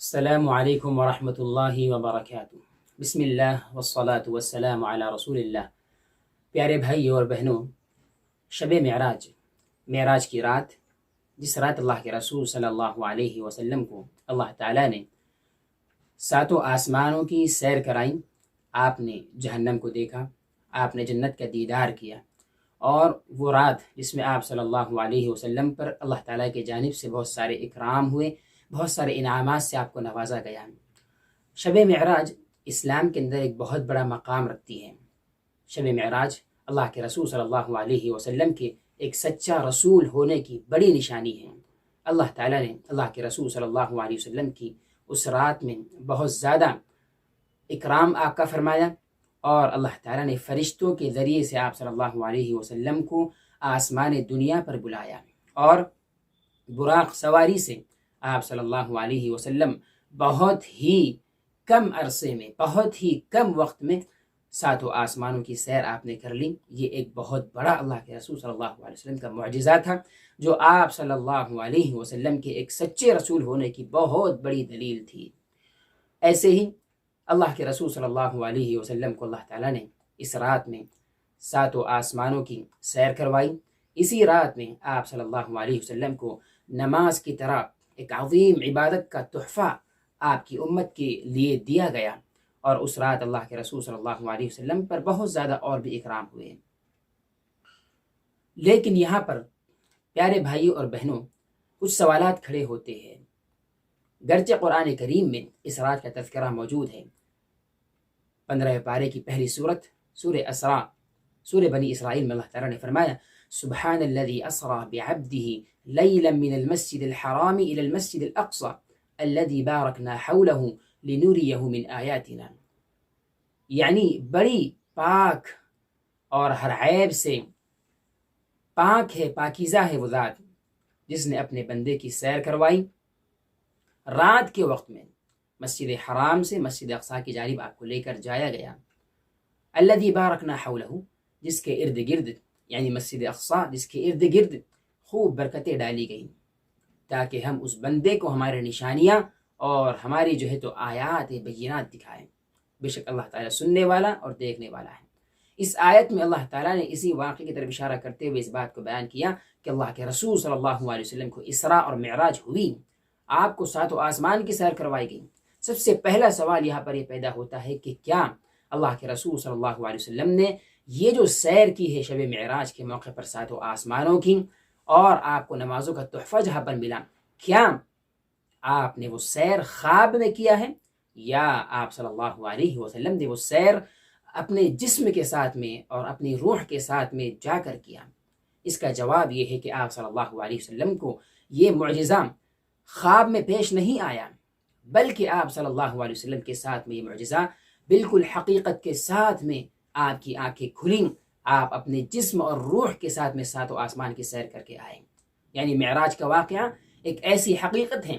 السلام علیکم ورحمۃ اللہ وبرکاتہ۔ بسم اللہ والصلاة والسلام علی رسول اللہ۔ پیارے بھائیوں اور بہنوں، شب معراج کی رات، جس رات اللہ کے رسول صلی اللہ علیہ وسلم کو اللہ تعالیٰ نے ساتوں آسمانوں کی سیر کرائی، آپ نے جہنم کو دیکھا، آپ نے جنت کا دیدار کیا، اور وہ رات جس میں آپ صلی اللہ علیہ وسلم پر اللہ تعالیٰ کی جانب سے بہت سارے اکرام ہوئے، بہت سارے انعامات سے آپ کو نوازا گیا۔ شب معراج اسلام کے اندر ایک بہت بڑا مقام رکھتی ہے۔ شب معراج اللہ کے رسول صلی اللہ علیہ وسلم کے ایک سچا رسول ہونے کی بڑی نشانی ہے۔ اللہ تعالیٰ نے اللہ کے رسول صلی اللہ علیہ وسلم کی اس رات میں بہت زیادہ اکرام آپ کا فرمایا، اور اللہ تعالیٰ نے فرشتوں کے ذریعے سے آپ صلی اللہ علیہ وسلم کو آسمان دنیا پر بلایا، اور براق سواری سے آپ صلی اللہ علیہ وسلم بہت ہی کم عرصے میں، بہت ہی کم وقت میں ساتوں آسمانوں کی سیر آپ نے کر لی۔ یہ ایک بہت بڑا اللہ کے رسول صلی اللہ علیہ وسلم کا معجزہ تھا، جو آپ صلی اللہ علیہ وسلم کے ایک سچے رسول ہونے کی بہت بڑی دلیل تھی۔ ایسے ہی اللہ کے رسول صلی اللہ علیہ وسلم کو اللہ تعالیٰ نے اس رات میں ساتوں آسمانوں کی سیر کروائی۔ اسی رات میں آپ صلی اللہ علیہ وسلم کو نماز کی طرح ایک عظیم عبادت کا تحفہ آپ کی امت کے لیے دیا گیا، اور اس رات اللہ کے رسول صلی اللہ علیہ وسلم پر بہت زیادہ اور بھی اکرام ہوئے۔ لیکن یہاں پر پیارے بھائیوں اور بہنوں، کچھ سوالات کھڑے ہوتے ہیں۔ گرچہ قرآن کریم میں اس رات کا تذکرہ موجود ہے، 15 پارے کی پہلی سورت سورہ اسراء، سورہ بنی اسرائیل میں اللہ تعالیٰ نے فرمایا: سبحان الذي اسرى بعبده ليلا من المسجد الحرام الى المسجد الاقصى الذي باركنا حوله لنريه من آیاتنا، یعنی بڑی پاک اور ہر عیب سے پاک ہے، پاکیزہ ہے وہ ذات جس نے اپنے بندے کی سیر کروائی رات کے وقت میں، مسجد حرام سے مسجد اقصی کی جانب آپ کو لے کر جایا گیا۔ الذی بارکنا حولہ، جس کے ارد گرد، یعنی مسجد اقصی جس کے ارد گرد خوب برکتیں ڈالی گئیں، تاکہ ہم اس بندے کو ہمارے نشانیاں اور ہماری جو ہے تو آیات بینات دکھائیں۔ بے شک اللہ تعالیٰ سننے والا اور دیکھنے والا ہے۔ اس آیت میں اللہ تعالیٰ نے اسی واقعے کی طرف اشارہ کرتے ہوئے اس بات کو بیان کیا کہ اللہ کے رسول صلی اللہ علیہ وسلم کو اسراء اور معراج ہوئی، آپ کو ساتوں آسمان کی سیر کروائی گئی۔ سب سے پہلا سوال یہاں پر یہ پیدا ہوتا ہے کہ کیا اللہ کے رسول صلی اللہ علیہ وسلم نے یہ جو سیر کی ہے شب معراج کے موقع پر ساتوں آسمانوں کی، اور آپ کو نمازوں کا تحفہ جہاں پر ملا، کیا آپ نے وہ سیر خواب میں کیا ہے، یا آپ صلی اللہ علیہ وسلم نے وہ سیر اپنے جسم کے ساتھ میں اور اپنی روح کے ساتھ میں جا کر کیا؟ اس کا جواب یہ ہے کہ آپ صلی اللہ علیہ وسلم کو یہ معجزہ خواب میں پیش نہیں آیا، بلکہ آپ صلی اللہ علیہ وسلم کے ساتھ میں یہ معجزہ بالکل حقیقت کے ساتھ میں آپ کی آنکھیں کھلیں، آپ اپنے جسم اور روح کے ساتھ میں ساتوں آسمان کی سیر کر کے آئیں۔ یعنی معراج کا واقعہ ایک ایسی حقیقت ہے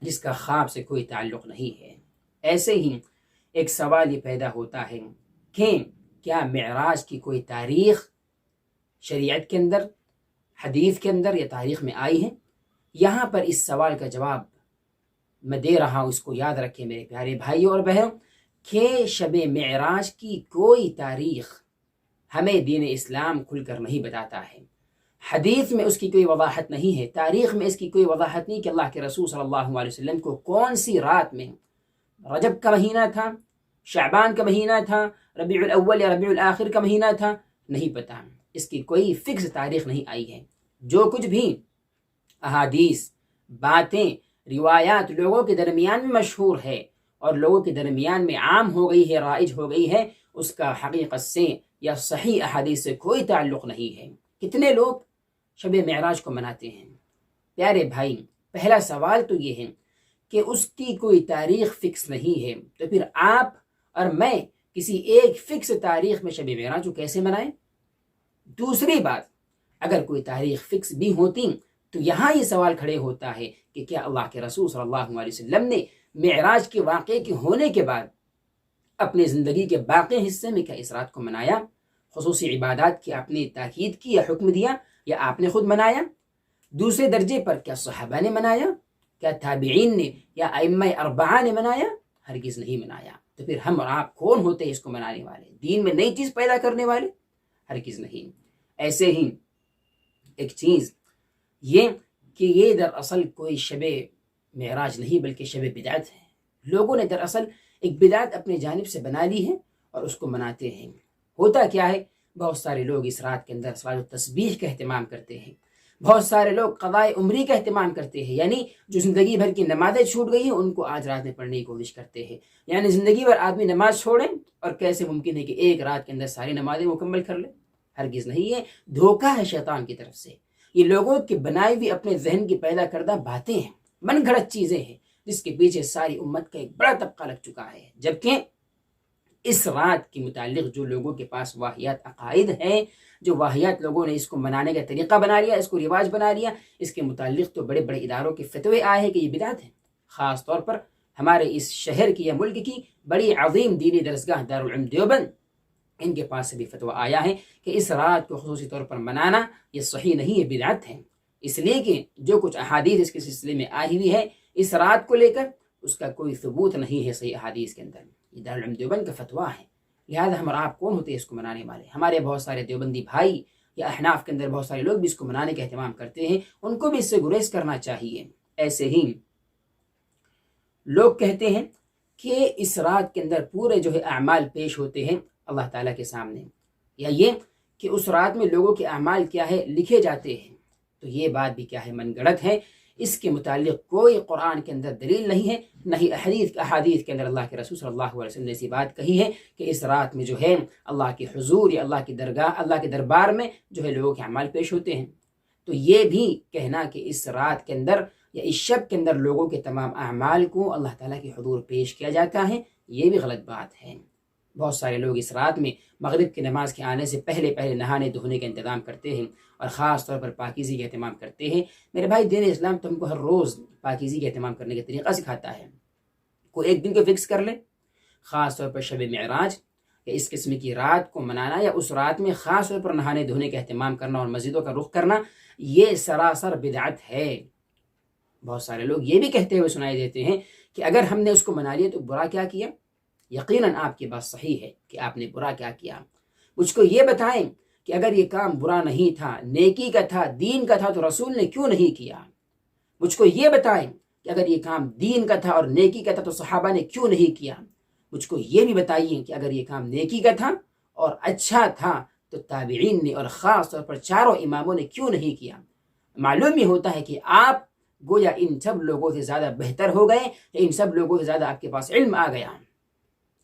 جس کا خواب سے کوئی تعلق نہیں ہے۔ ایسے ہی ایک سوال یہ پیدا ہوتا ہے کہ کیا معراج کی کوئی تاریخ شریعت کے اندر، حدیث کے اندر یا تاریخ میں آئی ہے؟ یہاں پر اس سوال کا جواب میں دے رہا ہوں، اس کو یاد رکھیں میرے پیارے بھائیوں اور بہنوں، کہ شب معراج کی کوئی تاریخ ہمیں دین اسلام کھل کر نہیں بتاتا ہے۔ حدیث میں اس کی کوئی وضاحت نہیں ہے، تاریخ میں اس کی کوئی وضاحت نہیں کہ اللہ کے رسول صلی اللہ علیہ وسلم کو کون سی رات میں، رجب کا مہینہ تھا، شعبان کا مہینہ تھا، ربیع الاول یا ربیع الاخر کا مہینہ تھا، نہیں پتہ۔ اس کی کوئی فکس تاریخ نہیں آئی ہے۔ جو کچھ بھی احادیث، باتیں، روایات لوگوں کے درمیان میں مشہور ہے اور لوگوں کے درمیان میں عام ہو گئی ہے، رائج ہو گئی ہے، اس کا حقیقت سے یا صحیح احادیث سے کوئی تعلق نہیں ہے۔ کتنے لوگ شب معراج کو مناتے ہیں؟ پیارے بھائی، پہلا سوال تو یہ ہے کہ اس کی کوئی تاریخ فکس نہیں ہے، تو پھر آپ اور میں کسی ایک فکس تاریخ میں شب معراج کو کیسے منائیں؟ دوسری بات، اگر کوئی تاریخ فکس بھی ہوتی تو یہاں یہ سوال کھڑے ہوتا ہے کہ کیا اللہ کے رسول صلی اللہ علیہ وسلم نے معراج کے واقعے کے ہونے کے بعد اپنے زندگی کے باقی حصے میں کیا اس رات کو منایا؟ خصوصی عبادات کی آپ نے تاکید کی یا حکم دیا، یا آپ نے خود منایا؟ دوسرے درجے پر کیا صحابہ نے منایا؟ کیا تابعین نے یا ائمہ اربعہ نے منایا؟ ہرگز نہیں منایا۔ تو پھر ہم اور آپ کون ہوتے ہیں اس کو منانے والے، دین میں نئی چیز پیدا کرنے والے؟ ہرگز نہیں۔ ایسے ہی ایک چیز یہ کہ یہ دراصل کوئی شب معراج نہیں بلکہ شب بدعت ہے۔ لوگوں نے دراصل ایک بدعت اپنی جانب سے بنا لی ہے اور اس کو مناتے ہیں۔ ہوتا کیا ہے، بہت سارے لوگ اس رات کے اندر صلاۃ التسبیح کا اہتمام کرتے ہیں، بہت سارے لوگ قضائے عمری کا اہتمام کرتے ہیں، یعنی جو زندگی بھر کی نمازیں چھوٹ گئی ہیں ان کو آج رات میں پڑھنے کی کوشش کرتے ہیں۔ یعنی زندگی بھر آدمی نماز چھوڑیں اور کیسے ممکن ہے کہ ایک رات کے اندر ساری نمازیں مکمل کر لے؟ ہرگز نہیں ہے، دھوکہ ہے شیطان کی طرف سے۔ یہ لوگوں کی بنائی ہوئی اپنے ذہن کی پیدا کردہ باتیں ہیں، من گھڑت چیزیں ہیں، جس کے پیچھے ساری امت کا ایک بڑا طبقہ لگ چکا ہے۔ جبکہ اس رات کے متعلق جو لوگوں کے پاس واہیات عقائد ہیں، جو واہیات لوگوں نے اس کو منانے کا طریقہ بنا لیا، اس کو رواج بنا لیا، اس کے متعلق تو بڑے بڑے اداروں کے فتوے آئے ہیں کہ یہ بدعت ہے۔ خاص طور پر ہمارے اس شہر کی یا ملک کی بڑی عظیم دینی درسگاہ دارالعلوم دیوبند، ان کے پاس سے بھی فتویٰ آیا ہے کہ اس رات کو خصوصی طور پر منانا یہ صحیح نہیں، یہ بدعت ہے۔ اس لیے کہ جو کچھ احادیث اس کے سلسلے میں آئی ہوئی ہے اس رات کو لے کر، اس کا کوئی ثبوت نہیں ہے صحیح احادیث کے اندر۔ یہ دارالعلوم دیوبند کا فتویٰ ہے، لہٰذا ہم اور آپ کون ہوتے ہیں اس کو منانے والے؟ ہمارے بہت سارے دیوبندی بھائی یا احناف کے اندر بہت سارے لوگ بھی اس کو منانے کا اہتمام کرتے ہیں، ان کو بھی اس سے گریز کرنا چاہیے۔ ایسے ہی لوگ کہتے ہیں کہ اس رات کے اندر پورے جو ہے اعمال پیش ہوتے ہیں اللہ تعالیٰ کے سامنے، یا یہ کہ اس رات میں لوگوں کے اعمال کیا ہے لکھے جاتے ہیں، تو یہ بات بھی کیا ہے من گڑت ہے۔ اس کے متعلق کوئی قرآن کے اندر دلیل نہیں ہے، نہ ہی احادیث کے اندر اللہ کے رسول صلی اللہ علیہ وسلم نے ایسی بات کہی ہے کہ اس رات میں جو ہے اللہ کے حضور یا اللہ کی درگاہ، اللہ کے دربار میں جو ہے لوگوں کے اعمال پیش ہوتے ہیں۔ تو یہ بھی کہنا کہ اس رات کے اندر یا اس شب کے اندر لوگوں کے تمام اعمال کو اللہ تعالیٰ کے حضور پیش کیا جاتا ہے، یہ بھی غلط بات ہے۔ بہت سارے لوگ اس رات میں مغرب کی نماز کے آنے سے پہلے نہانے دھونے کا انتظام کرتے ہیں اور خاص طور پر پاکیزی کا اہتمام کرتے ہیں۔ میرے بھائی، دین اسلام تو ہم کو ہر روز پاکیزی کا اہتمام کرنے کا طریقہ سکھاتا ہے۔ کوئی ایک دن کو فکس کر لے، خاص طور پر شب معراج یا اس قسم کی رات کو منانا یا اس رات میں خاص طور پر نہانے دھونے کا اہتمام کرنا اور مسجدوں کا رخ کرنا، یہ سراسر بدعت ہے۔ بہت سارے لوگ یہ بھی کہتے ہوئے سنائی دیتے ہیں کہ اگر ہم نے اس کو منا لیا تو برا کیا کیا؟ یقیناً آپ کی بات صحیح ہے کہ آپ نے برا کیا کیا۔ مجھ کو یہ بتائیں کہ اگر یہ کام برا نہیں تھا، نیکی کا تھا، دین کا تھا، تو رسول نے کیوں نہیں کیا؟ مجھ کو یہ بتائیں کہ اگر یہ کام دین کا تھا اور نیکی کا تھا تو صحابہ نے کیوں نہیں کیا؟ مجھ کو یہ بھی بتائیے کہ اگر یہ کام نیکی کا تھا اور اچھا تھا تو تابعین نے اور خاص طور پر چاروں اماموں نے کیوں نہیں کیا؟ معلوم یہ ہوتا ہے کہ آپ گویا ان سب لوگوں سے زیادہ بہتر ہو گئے، یا ان سب لوگوں سے زیادہ آپ کے پاس علم آ گیا۔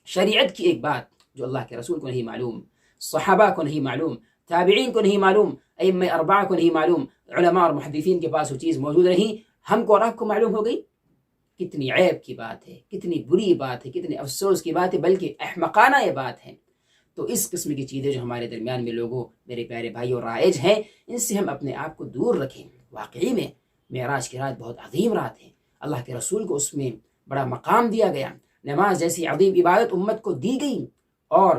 شریعت کی ایک بات جو اللہ کے رسول کو نہیں معلوم، صحابہ کو نہیں معلوم، تابعین کو نہیں معلوم، ائمہ اربعہ کو نہیں معلوم، علماء اور محدثین کے پاس وہ چیز موجود نہیں، ہم کو اور آپ کو معلوم ہو گئی، کتنی عیب کی بات ہے، کتنی بری بات ہے، کتنے افسوس کی بات ہے، بلکہ احمقانہ یہ بات ہے۔ تو اس قسم کی چیزیں جو ہمارے درمیان میں لوگوں، میرے پیارے بھائیوں، رائج ہیں، ان سے ہم اپنے آپ کو دور رکھیں۔ واقعی میں معراج کی رات بہت عظیم رات ہے، اللہ کے رسول کو اس میں بڑا مقام دیا گیا، نماز جیسی عظیم عبادت امت کو دی گئی، اور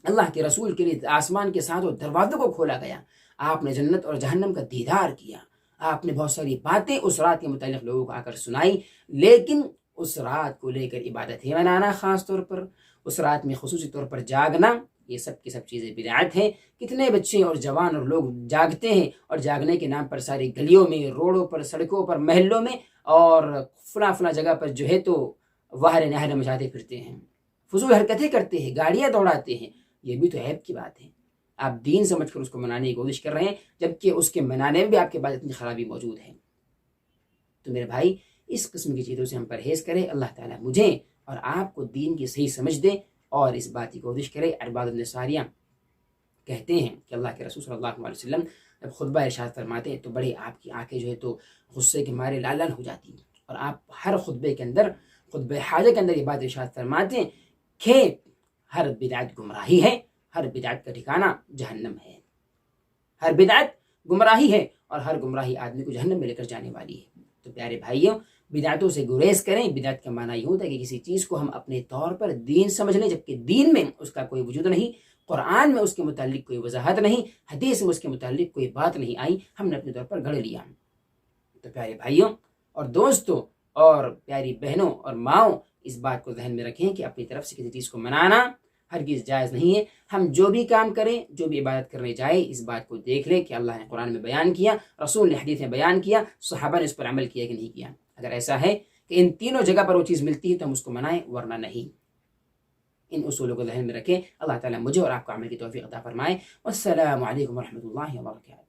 اللہ کے رسول کے لیے آسمان کے ساتھ دروازوں کو کھولا گیا۔ آپ نے جنت اور جہنم کا دیدار کیا، آپ نے بہت ساری باتیں اس رات کے متعلق لوگوں کو آ کر سنائی، لیکن اس رات کو لے کر عبادتیں منانا، خاص طور پر اس رات میں خصوصی طور پر جاگنا، یہ سب کی سب چیزیں بدعت ہیں۔ کتنے بچے اور جوان اور لوگ جاگتے ہیں اور جاگنے کے نام پر ساری گلیوں میں، روڈوں پر، سڑکوں پر، محلوں میں اور فلاں جگہ پر جو ہے تو وہر نہر مچاتے پھرتے ہیں، فضول حرکتیں کرتے ہیں، گاڑیاں دوڑاتے ہیں، یہ بھی تو عیب کی بات ہے۔ آپ دین سمجھ کر اس کو منانے کی کوشش کر رہے ہیں، جبکہ اس کے منانے میں بھی آپ کے پاس اتنی خرابی موجود ہے۔ تو میرے بھائی، اس قسم کی چیزوں سے ہم پرہیز کریں، اللہ تعالیٰ مجھے اور آپ کو دین کی صحیح سمجھ دے اور اس بات کی کوشش کرے۔ ارباب بن ساریہ کہتے ہیں کہ اللہ کے رسول صلی اللہ علیہ وسلم جب خطبہ ارشاد فرماتے ہیں تو بڑے آپ کی آنکھیں جو ہے تو غصے کے مارے لال لال ہو جاتی ہیں، اور آپ ہر خطبے کے اندر، خطبہ حاجہ کے اندر یہ بات ارشاد فرماتے ہیں کہ ہر بدعت گمراہی ہے، ہر بدعت کا ٹھکانہ جہنم ہے، ہر بدعت گمراہی ہے اور ہر گمراہی آدمی کو جہنم میں لے کر جانے والی ہے۔ تو پیارے بھائیوں، بدعتوں سے گریز کریں۔ بدعت کا معنی یہ ہوتا ہے کہ کسی چیز کو ہم اپنے طور پر دین سمجھ لیں، جبکہ دین میں اس کا کوئی وجود نہیں، قرآن میں اس کے متعلق کوئی وضاحت نہیں، حدیث میں اس کے متعلق کوئی بات نہیں آئی، ہم نے اپنے طور پر گھڑ لیا۔ تو پیارے بھائیوں اور دوستوں اور پیاری بہنوں اور ماؤں اس بات کو ذہن میں رکھیں کہ اپنی طرف سے کسی چیز کو منانا ہرگز جائز نہیں ہے. ہم جو بھی کام کریں، جو بھی عبادت کرنے جائیں، اس بات کو دیکھ لیں کہ اللہ نے قرآن میں بیان کیا، رسول نے حدیث میں بیان کیا، صحابہ نے اس پر عمل کیا کہ نہیں کیا. اگر ایسا ہے کہ ان تینوں جگہ پر وہ چیز ملتی ہے تو ہم اس کو منائیں، ورنہ نہیں. ان اصولوں کو ذہن میں رکھیں. اللہ تعالیٰ مجھے اور آپ کو عمل کی توفیق عطا فرمائے. والسلام علیکم ورحمۃ اللہ وبرکاتہ.